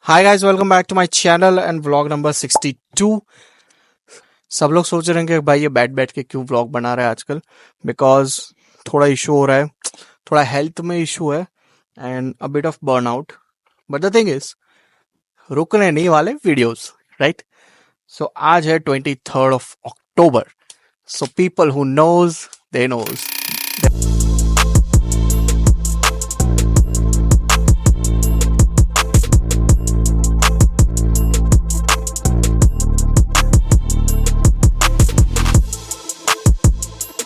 Hi guys, welcome back to my channel and vlog number 62। सब लोग सोच रहे हैं कि भाई ये बैठ बैठ के क्यों व्लॉग बना रहा है आजकल। बिकॉज थोड़ा इशू हो रहा है, थोड़ा हेल्थ में इशू है and a bit of burnout. But the thing is, रुकने नहीं वाले वीडियोस, राइट? सो आज है 23rd of October। So people who knows they knows.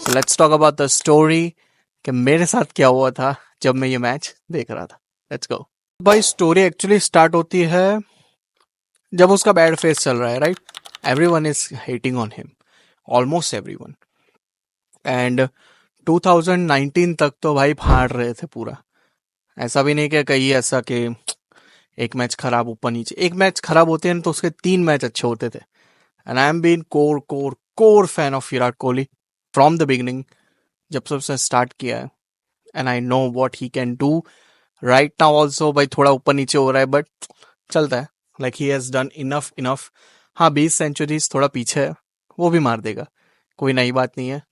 So let's talk about the story कि मेरे साथ क्या हुआ था जब मैं ये मैच देख रहा था। Let's go. भाई स्टोरी एक्चुअली स्टार्ट होती है जब उसका बैड फेस चल रहा है, right? Everyone is hating on him, almost everyone. And 2019 तक तो भाई फाड़ रहे थे पूरा। ऐसा भी नहीं कि कहीं ऐसा कि एक मैच खराब ऊपर नीचे, एक मैच खराब होते हैं तो उसके 3 मैच अच्छे होते थे। And I am been core core core fan of Virat Kohli from the beginning, जब से उसने स्टार्ट किया है। And I know what he can do right now also. भाई थोड़ा ऊपर नीचे हो रहा है बट चलता है। Like he has done enough enough. हाँ, 20 सेंचुरीज थोड़ा पीछे है, वो भी मार देगा, कोई नई बात नहीं है।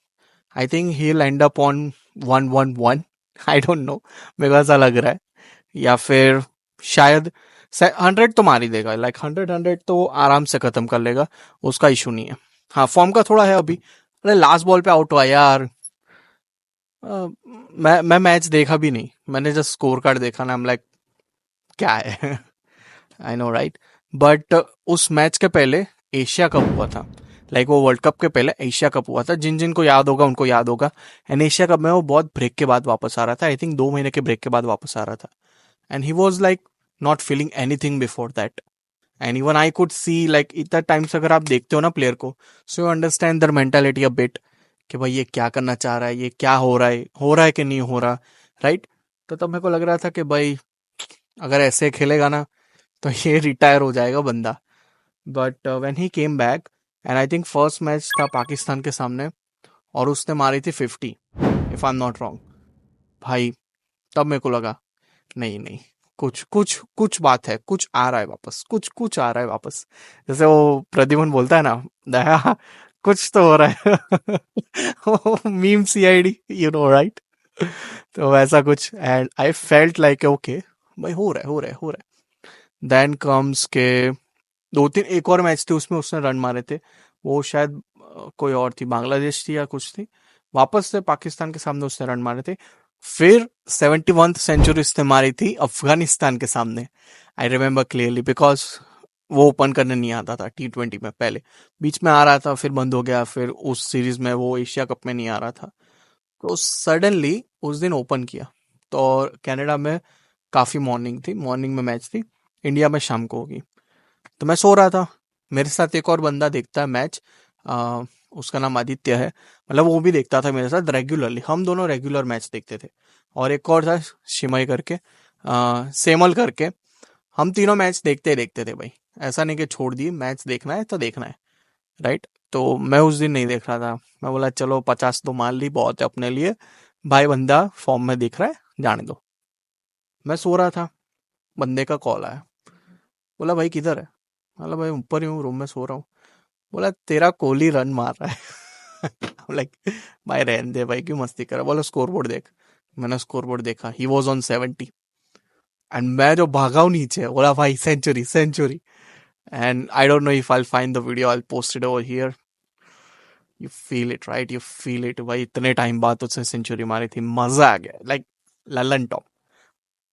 I think he will and up on 111। I don't no, मेरे को ऐसा लग रहा है। या फिर शायद 100 तो मार ही देगा। लाइक 100 तो आराम से खत्म कर लेगा, उसका इशू नहीं है। हाँ, फॉर्म का थोड़ा है अभी। अरे लास्ट बॉल पे आउट हुआ यार। मैं मैच देखा भी नहीं, मैंने जस्ट स्कोर कार्ड देखा ना। I'm like, क्या है? I know right. बट उस मैच के पहले एशिया कप हुआ था। लाइक वो वर्ल्ड कप के पहले एशिया कप हुआ था। जिन जिन को याद होगा उनको याद होगा। एंड एशिया कप में वो बहुत ब्रेक के बाद वापस आ रहा था। आई थिंक 2 महीने के ब्रेक के बाद वापस आ रहा था। And he was like not feeling anything before that. And even I could see, like इतना टाइम से अगर आप देखते हो ना प्लेयर को, so you understand their mentality a bit कि भाई ये क्या करना चाह रहा है, ये क्या हो रहा है कि नहीं हो रहा, राइट? तो तब मेरे को लग रहा था कि भाई अगर ऐसे खेलेगा ना तो ये रिटायर हो जाएगा बंदा। But when he came back, and I think first match था पाकिस्तान के सामने और उसने मारी थी 50, if I am not wrong. भाई तब मेरे को लगा नहीं नहीं, कुछ कुछ कुछ बात है, कुछ आ रहा है वापस, कुछ कुछ आ रहा है वापस। जैसे वो प्रद्युमन बोलता है ना, दया कुछ तो हो रहा है। Meme CID, you know right? तो वैसा कुछ। And I felt like okay भाई, हो रहा है हो रहा है हो रहा है। देन कम्स के 2-3 एक और मैच थे, उसमें उसने रन मारे थे। वो शायद कोई और थी, बांग्लादेश थी या कुछ थी। वापस से पाकिस्तान के सामने उसने रन मारे थे। फिर 71th सेंचुरी उसने मारी थी अफगानिस्तान के सामने। आई रिमेम्बर क्लियरली, बिकॉज वो ओपन करने नहीं आता था T20 में। पहले बीच में आ रहा था, फिर बंद हो गया, फिर उस सीरीज में वो एशिया कप में नहीं आ रहा था। तो सडनली उस दिन ओपन किया। तो कनाडा में काफ़ी मॉर्निंग थी, मॉर्निंग में मैच थी, इंडिया में शाम को होगी। तो मैं सो रहा था, मेरे साथ एक और बंदा देखता है मैच, उसका नाम आदित्य है। मतलब वो भी देखता था मेरे साथ रेगुलरली, हम दोनों रेगुलर मैच देखते थे। और एक और था शिमय करके, सेमल करके। हम तीनों मैच देखते ही देखते थे भाई। ऐसा नहीं कि छोड़ दिए, मैच देखना है तो देखना है, राइट? तो मैं उस दिन नहीं देख रहा था। मैं बोला चलो 50 तो मान ली, बहुत है अपने लिए। भाई बंदा फॉर्म में दिख रहा है, जाने दो। मैं सो रहा था, बंदे का कॉल आया। बोला भाई किधर है? मतलब भाई ऊपर ही हूँ, रूम में सो रहा हूँ। बोला तेरा कोहली रन मार रहा है। लाइक भाई रहने दे भाई, क्यों मस्ती कर रहा? बोला स्कोर बोर्ड देख। मैंने स्कोर बोर्ड देखा, ही वॉज ऑन 70। एंड मैं जो भागा हूँ नीचे, बोला भाई century century. And I don't know if I find the video, I post it over here. You feel it right, you feel it भाई। इतने टाइम बाद उसने सेंचुरी मारी थी, मजा आ गया, लाइक ललन टॉप।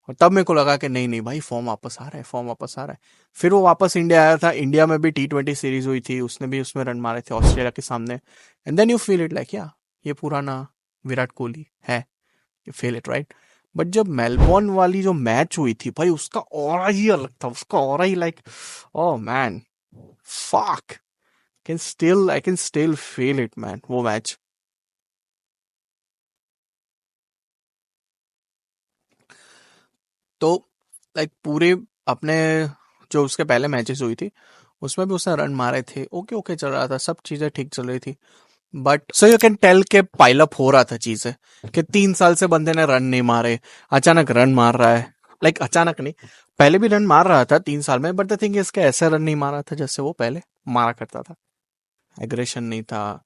और तब मेरे को लगा कि नहीं नहीं भाई, फॉर्म वापस आ रहा है, फॉर्म वापस आ रहा है। फिर वो वापस इंडिया आया था, इंडिया में भी T20 सीरीज हुई थी, उसने भी उसमें रन मारे थे ऑस्ट्रेलिया के सामने। And then you feel it like या ये पुराना विराट कोहली है। You feel it right. But जब मेलबोर्न वाली जो मैच हुई थी भाई, उसका ऑरा ही अलग था, उसका aura he like oh man, fuck, I can still feel it man, वो मैच। तो लाइक पूरे अपने जो उसके पहले मैचेस हुई थी, उसमें भी उसने रन मारे थे, ओके ओके चल रहा था, सब चीजें ठीक चल रही थी। But so you can tell के पाइल अप हो रहा था चीजें, कि 3 साल से बंदे ने रन नहीं मारे, अचानक रन मार रहा है। लाइक अचानक नहीं, पहले भी रन मार रहा था 3 साल में, बट द थिंग इसका ऐसा रन नहीं मारा था जैसे वो पहले मारा करता था। एग्रेशन नहीं था,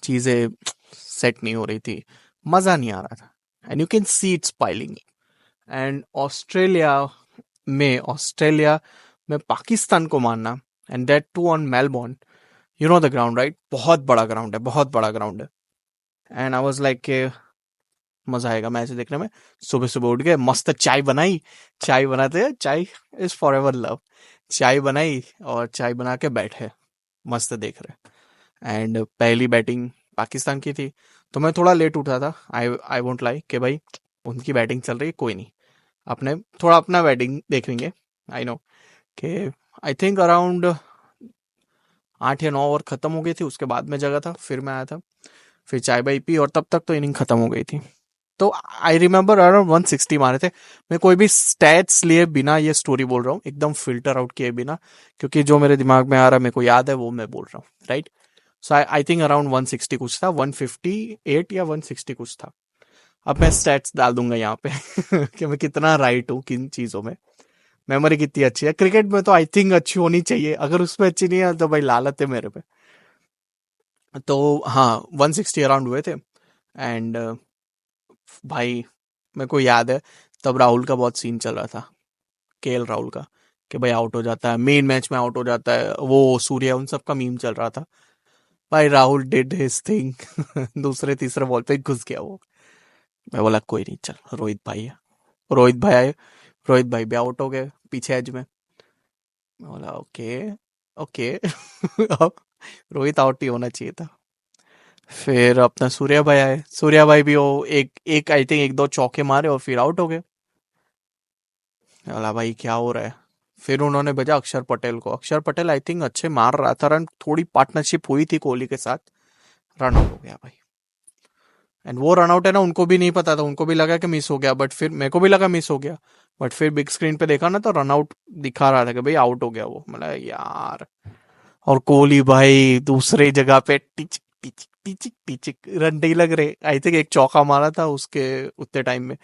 चीजें सेट नहीं हो रही थी, मजा नहीं आ रहा था। And you can see it's piling. And Australia में पाकिस्तान को मारना, and that too on Melbourne, you know the ground right, बहुत बड़ा ग्राउंड है, बहुत बड़ा ग्राउंड है। एंड आई वाज लाइक मजा आएगा मैच देखने में। सुबह सुबह उठ गए, मस्त चाय बनाई, चाय बनाते हैं, चाय इज फॉर एवर लव। चाय बनाई और चाय बना के बैठे, मस्त देख रहे। एंड पहली बैटिंग पाकिस्तान की थी, तो मैं थोड़ा लेट उठा था। आई वोंट लाई कि भाई उनकी बैटिंग चल रही है, कोई नहीं, अपने थोड़ा अपना बैटिंग देख लेंगे। आई नो कि आई थिंक अराउंड 8 या 9 ओवर खत्म हो गई थी, उसके बाद में जगह था, फिर मैं आया था, फिर चाय बाई पी, और तब तक तो इनिंग खत्म हो गई थी। तो आई रिमेम्बर अराउंड 160 मारे थे। मैं कोई भी स्टैट्स लिए बिना ये स्टोरी बोल रहा हूँ, एकदम फिल्टर आउट किए बिना, क्योंकि जो मेरे दिमाग में आ रहा है, मेरे को याद है, वो मैं बोल रहा हूँ, right. So I think around 160 कुछ था, 158 या 160 कुछ था। अब मैं स्टैट्स डाल दूंगा यहाँ पे कि मैं कितना राइट हूँ किन चीजों में, मेमोरी कितनी अच्छी है। क्रिकेट में तो आई थिंक अच्छी होनी चाहिए, अगर उसमें अच्छी नहीं है तो भाई लालत है मेरे पे। तो हाँ, 160 अराउंड हुए थे। एंड भाई मेरे को याद है, तब राहुल का बहुत सीन चल रहा था, केएल राहुल का, कि भाई आउट हो जाता है, मेन मैच में आउट हो जाता है, वो सूर्या, उन सब का मीम चल रहा था। भाई राहुल डिड हिज थिंग दूसरे तीसरे बॉल पे घुस गया वो। मैं बोला कोई नहीं, चल रोहित भाई है, रोहित भाई आए, रोहित भाई भी आउट हो गए पीछे एज में। मैं बोला ओके, ओके अब रोहित आउट ही होना चाहिए था। फिर अपना सूर्या भाई आए, सूर्या भाई भी वो एक एक आई थिंक एक दो चौके मारे और फिर आउट हो गए। बोला भाई क्या हो रहा है। फिर उन्होंने भेजा अक्षर पटेल को, अक्षर पटेल आई थिंक अच्छे मार रहा था रन, थोड़ी पार्टनरशिप हुई थी कोहली के साथ, रन आउट हो गया भाई। एंड वो रन आउट है ना, उनको भी नहीं पता था, उनको भी लगा कि मिस हो गया, बट फिर मेरे को भी लगा मिस हो गया, बट फिर बिग स्क्रीन पे देखा ना तो रन आउट दिखा रहा था कि भाई आउट हो गया वो। मतलब यार, और कोहली भाई दूसरे जगह पे teach teach teach teach, run नहीं लग रहे। आई थिंक एक चौका मारा था उसके उतने टाइम में,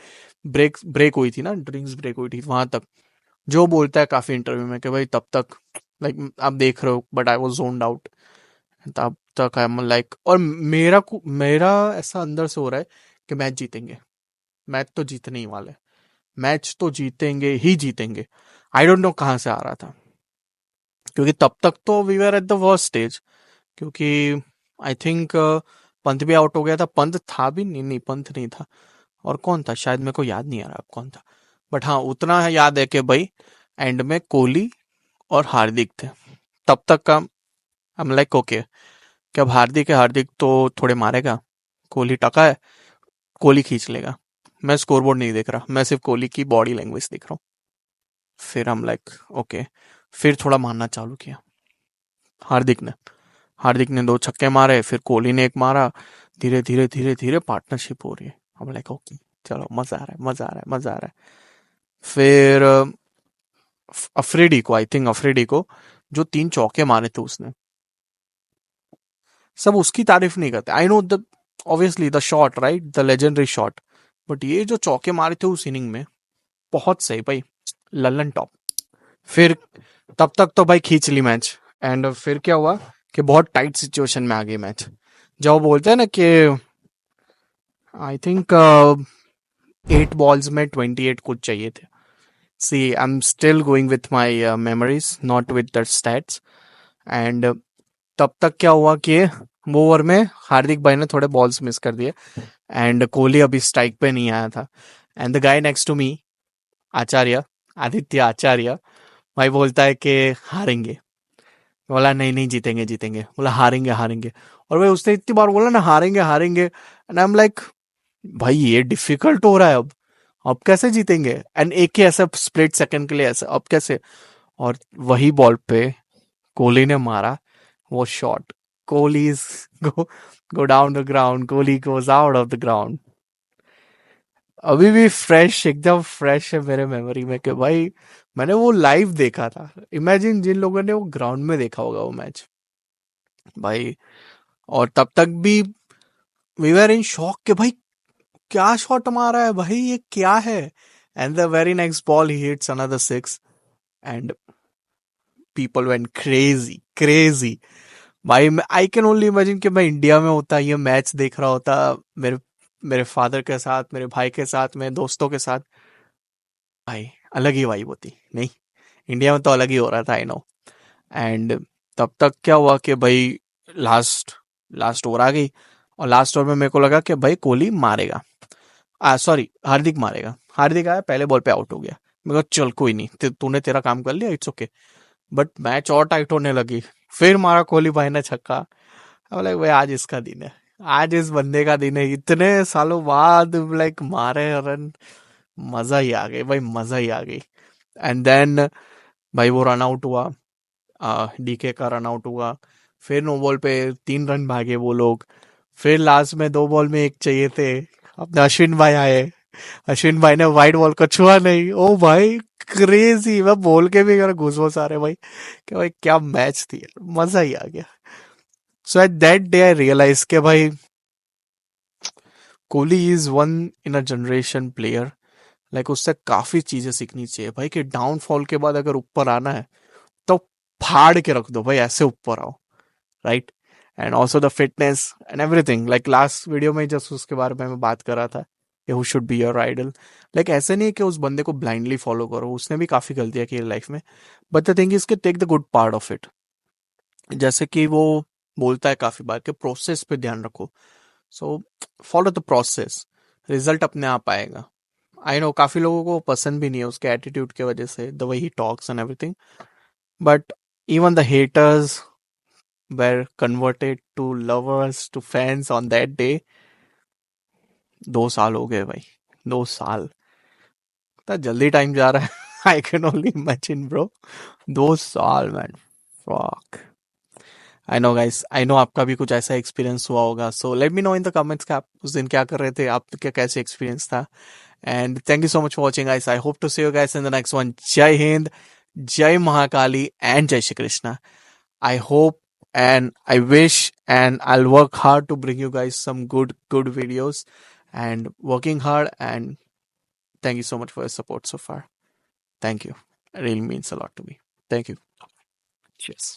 ब्रेक ब्रेक हुई थी ना, ड्रिंक्स ब्रेक हुई थी वहां तक। जो बोलता है काफी इंटरव्यू में कि भाई तब तक, लाइक आप देख रहे हो but I was zoned out, तब तक आई एम लाइक, और मेरा ऐसा अंदर से हो रहा है कि मैच जीतेंगे, मैच तो जीतने ही वाले, मैच तो जीतेंगे ही जीतेंगे। आई डोंट नो कहाँ से आ रहा था, क्योंकि तब तक तो we were at the worst stage, क्योंकि आई थिंक पंत भी आउट हो गया था, पंत था भी नहीं, नहीं पंत नहीं था, और कौन था शायद, मेरे को याद नहीं आ रहा कौन था, बट हाँ उतना है याद है कि भाई एंड में कोहली और हार्दिक थे। तब तक का हम लाइक ओके, कि अब हार्दिक है, हार्दिक तो थोड़े मारेगा, कोहली टका है, कोहली खींच लेगा। मैं स्कोरबोर्ड नहीं देख रहा, मैं सिर्फ कोहली की बॉडी लैंग्वेज देख रहा हूँ। फिर हम लाइक ओके, फिर थोड़ा मारना चालू किया हार्दिक ने, हार्दिक ने 2 छक्के मारे, फिर कोहली ने एक मारा, धीरे धीरे धीरे धीरे पार्टनरशिप हो रही है। हम लाइक ओके, चलो मजा आ रहा है, मजा आ रहा है, मजा आ रहा है। फिर अफरीडी को जो 3 चौके मारे थे उसने, सब उसकी तारीफ नहीं करते। I know the obviously the shot right, the legendary shot, but ये जो चौके मारे थे उस इनिंग में, बहुत सही भाई, लल्लन टॉप। फिर तब तक तो भाई खींच ली मैच। एंड फिर क्या हुआ कि बहुत टाइट सिचुएशन में आ गई मैच, जब वो बोलते हैं ना कि आई थिंक 8 बॉल्स में 28 कुछ चाहिए थे। See I am still going with my memories, not with the stats. And तब तक क्या हुआ कि वो ओवर में हार्दिक भाई ने थोड़े बॉल्स मिस कर दिए, एंड कोहली अभी स्ट्राइक पे नहीं आया था। And the guy next to me, Acharya, Aditya Acharya, भाई बोलता है कि हारेंगे। बोला नहीं नहीं, जीतेंगे जीतेंगे, बोला हारेंगे हारेंगे। और भाई उसने इतनी बार बोला ना हारेंगे हारेंगे, एंड आई एम लाइक भाई ये डिफिकल्ट हो रहा है अब कैसे जीतेंगे, एंड एक ही ऐसा स्प्लिट सेकंड के लिए ऐसा, अब कैसे। और वही बॉल पे कोहली ने मारा वो shot, Kohli go go down the ground, Kohli goes out of the ground. अभी भी फ्रेश, एकदम फ्रेश है मेरे मेमोरी में कि भाई मैंने वो लाइव देखा था। इमेजिन जिन लोगों ने वो ग्राउंड में देखा होगा वो मैच भाई, और तब तक भी वी वर इन शॉक कि भाई क्या शॉट मारा है भाई, ये क्या है। And the very next ball, he hits another six, and people went crazy, crazy. भाई आई कैन ओनली इमेजिन कि मैं इंडिया में होता, ये मैच देख रहा होता, मेरे मेरे फादर के साथ, मेरे भाई के साथ, मेरे दोस्तों के साथ, भाई अलग ही वाइब होती नहीं। इंडिया में तो अलग ही हो रहा था, आई नो। एंड तब तक क्या हुआ कि भाई लास्ट लास्ट ओवर आ गई, और लास्ट ओवर में मेरे को लगा कि भाई कोहली मारेगा, सॉरी हार्दिक मारेगा। हार्दिक आया, पहले बॉल पे आउट हो गया। मैं कहा चल कोई नहीं, तूने तेरा काम कर लिया, इट्स ओके। बट मैच और टाइट होने लगी, फिर मारा कोहली भाई ने छक्का। लाइक भाई आज इसका दिन है, आज इस बंदे का दिन है, इतने सालों बाद लाइक मारे रन, मजा ही आ गई भाई, मजा ही आ गई। एंड देन भाई वो रन आउट हुआ, डीके का रन आउट हुआ, फिर नो बॉल पे 3 रन भागे वो लोग, फिर लास्ट में 2 बॉल में एक चाहिए थे, अपने अश्विन भाई आए, अश्विन भाई ने वाइट बॉल को छुआ नहीं। ओ भाई क्रेजी, मैं बोल के भी मेरा घूसबूस आ रहे भाई कि भाई क्या मैच थी, मजा ही आ गया। So at that day I realize के भाई Kohli is one in a generation player. Like उससे काफी चीजें सीखनी चाहिए भाई, कि डाउनफॉल के बाद अगर ऊपर आना है तो फाड़ के रख दो भाई, ऐसे ऊपर आओ, right. And also the fitness and everything, like last video में जस्ट उसके बारे में मैं बात कर रहा था कि who should be your idol. Like ऐसे नहीं कि उस बंदे को ब्लाइंडली फॉलो करो, उसने भी काफी गलतियां की लाइफ में, बट द थिंग इज कि take the good part of it. जैसे कि वो बोलता है काफी बार कि प्रोसेस पे ध्यान रखो, so follow the process, result अपने आप आएगा। आई नो काफी लोगों को पसंद भी नहीं है उसके एटीट्यूड की वजह से, the way he talks and everything, but even the haters were converted to lovers to fans on that day। 2 साल हो गए भाई, 2 साल, इतना जल्दी टाइम जा रहा है। I can only imagine bro, 2 साल man, fuck. I know guys, I know आपका भी कुछ ऐसा एक्सपीरियंस हुआ होगा, so let me know in the comments कि आप उस दिन क्या कर रहे थे, आपका कैसे एक्सपीरियंस था। And thank you so much for watching guys, I hope to see you guys in the next one. जय हिंद, जय महाकाली एंड जय Shri Krishna. I hope and I wish and I'll work hard to bring you guys some good videos, and working hard, and thank you so much for your support so far. Thank you. It really means a lot to me. Thank you. Cheers.